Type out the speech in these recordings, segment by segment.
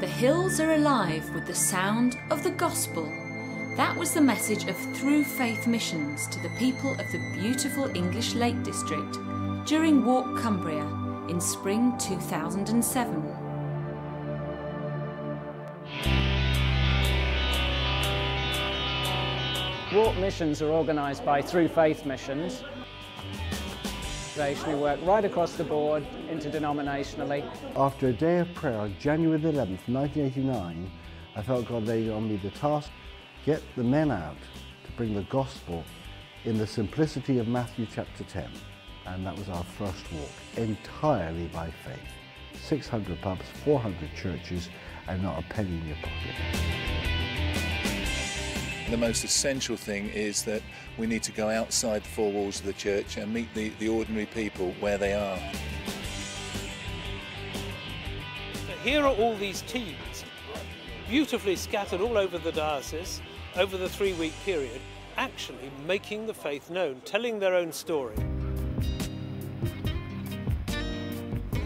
The hills are alive with the sound of the gospel. That was the message of Through Faith missions to the people of the beautiful English Lake District during Walk Cumbria in spring 2007. Walk missions are organised by Through Faith missions. They work right across the board, interdenominationally. After a day of prayer on January the 11th, 1989, I felt God laid on me the task, get the men out to bring the gospel in the simplicity of Matthew chapter 10. And that was our first walk, entirely by faith. 600 pubs, 400 churches, and not a penny in your pocket. The most essential thing is that we need to go outside the four walls of the church and meet the ordinary people where they are. Here are all these teams, beautifully scattered all over the diocese over the 3-week period, actually making the faith known, telling their own story.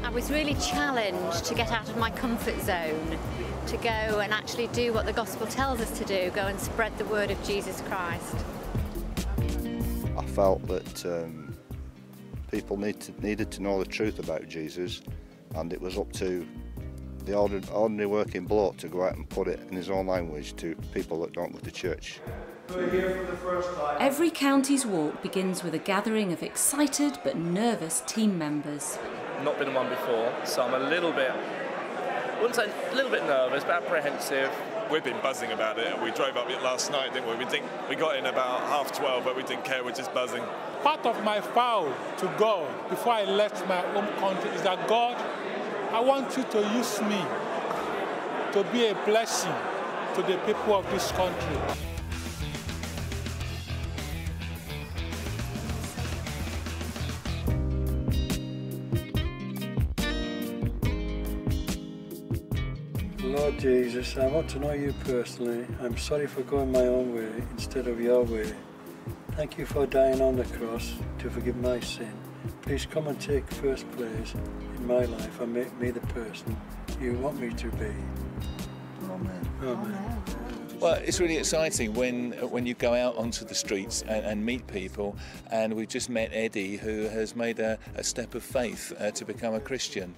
I was really challenged to get out of my comfort zone, to go and actually do what the gospel tells us to do, go and spread the word of Jesus Christ. I felt that people needed to know the truth about Jesus, and it was up to the ordinary working bloke to go out and put it in his own language to people that don't go to church. Every county's walk begins with a gathering of excited but nervous team members. Not been on one before, so I'm a little bit, I wouldn't say a little bit nervous, but apprehensive. We've been buzzing about it. We drove up last night, didn't we? We got in about 12:30, but we didn't care. We're just buzzing. Part of my vow to God before I left my home country is that God, I want you to use me to be a blessing to the people of this country. Lord Jesus, I want to know you personally. I'm sorry for going my own way instead of your way. Thank you for dying on the cross to forgive my sin. Please come and take first place in my life and make me the person you want me to be. Amen. Amen. Well, it's really exciting when you go out onto the streets and meet people, and we've just met Eddie, who has made a step of faith to become a Christian.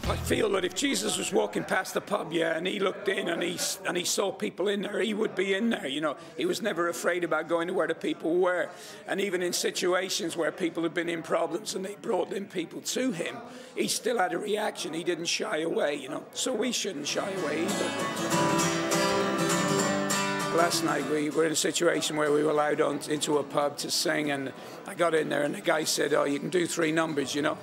I feel that if Jesus was walking past the pub, and he looked in and he saw people in there, he would be in there, you know. He was never afraid about going to where the people were. And even in situations where people had been in problems and they brought in people to him, he still had a reaction. He didn't shy away, you know. So we shouldn't shy away either. Last night we were in a situation where we were allowed into a pub to sing, and I got in there and the guy said, "Oh, you can do 3 numbers, you know."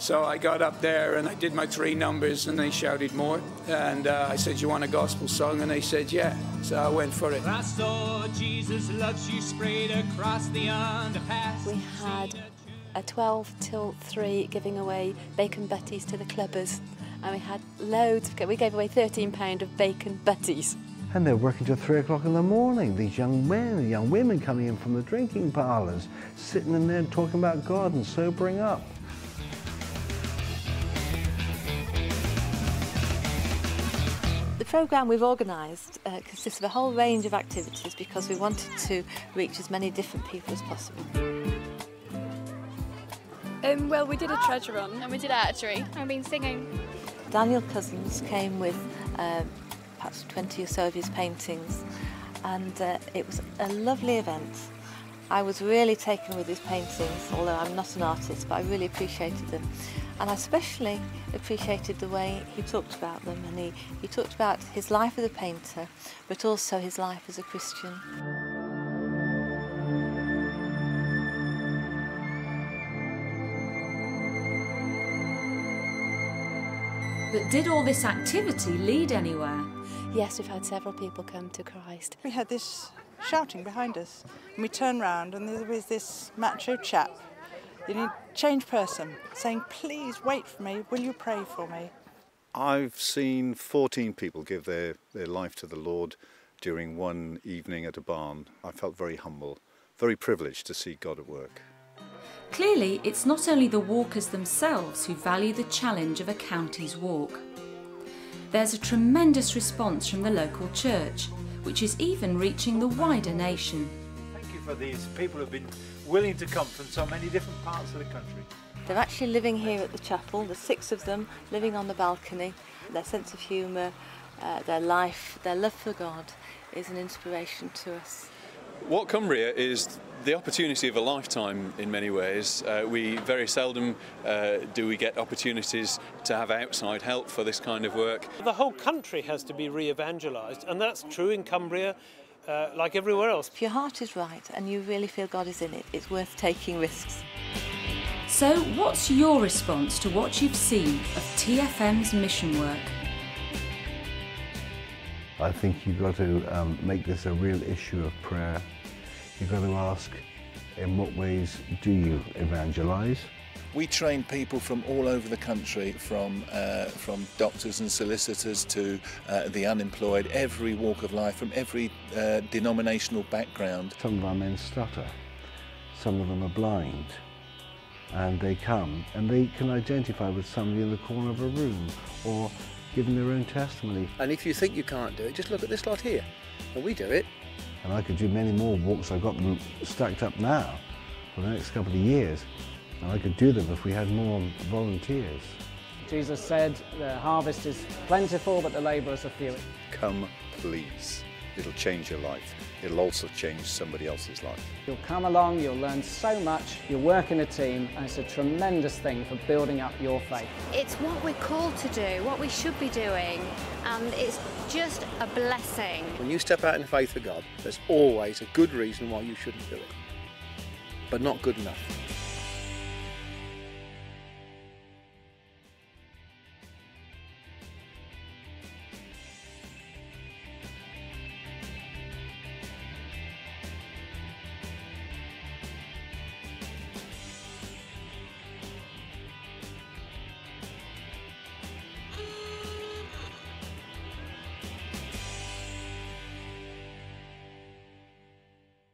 So I got up there and I did my 3 numbers, and they shouted more. And I said, "You want a gospel song?" And they said, "Yeah." So I went for it. I saw Jesus loves you sprayed across the underpass. We had a 12 till 3 giving away bacon butties to the clubbers. And we had loads we gave away £13 of bacon butties. And they're working till 3 o'clock in the morning. These young men and young women coming in from the drinking parlours, sitting in there talking about God and sobering up. The programme we've organised consists of a whole range of activities because we wanted to reach as many different people as possible. Well, we did a treasure run and we did archery. I've been singing. Daniel Cousins came with perhaps 20 or so of his paintings, and it was a lovely event. I was really taken with his paintings, although I'm not an artist, but I really appreciated them. And I especially appreciated the way he talked about them, and he talked about his life as a painter, but also his life as a Christian. But did all this activity lead anywhere? Yes, we've had several people come to Christ. We had this shouting behind us, and we turned round and there was this macho chap, a changed person, saying, "Please wait for me, will you pray for me?" I've seen 14 people give their life to the Lord during one evening at a barn. I felt very humble, very privileged to see God at work. Clearly, it's not only the walkers themselves who value the challenge of a county's walk. There's a tremendous response from the local church, which is even reaching the wider nation. Thank you for these people who've been willing to come from so many different parts of the country. They're actually living here at the chapel. There's 6 of them living on the balcony. Their sense of humour, their life, their love for God is an inspiration to us. Walk Cumbria is the opportunity of a lifetime in many ways. We very seldom do we get opportunities to have outside help for this kind of work. The whole country has to be re-evangelised, and that's true in Cumbria like everywhere else. If your heart is right and you really feel God is in it, it's worth taking risks. So what's your response to what you've seen of TFM's mission work? I think you've got to make this a real issue of prayer. You've got to ask, in what ways do you evangelise? We train people from all over the country, from doctors and solicitors to the unemployed, every walk of life, from every denominational background. Some of our men stutter, some of them are blind, and they come and they can identify with somebody in the corner of a room or giving their own testimony. And if you think you can't do it, just look at this lot here, and we do it. And I could do many more walks. I've got them stacked up now for the next couple of years, and I could do them if we had more volunteers. Jesus said the harvest is plentiful, but the labourers are few. Come, please. It'll change your life. It'll also change somebody else's life. You'll come along, you'll learn so much, you'll work in a team, and it's a tremendous thing for building up your faith. It's what we're called to do, what we should be doing, and it's just a blessing. When you step out in faith for God, there's always a good reason why you shouldn't do it, but not good enough.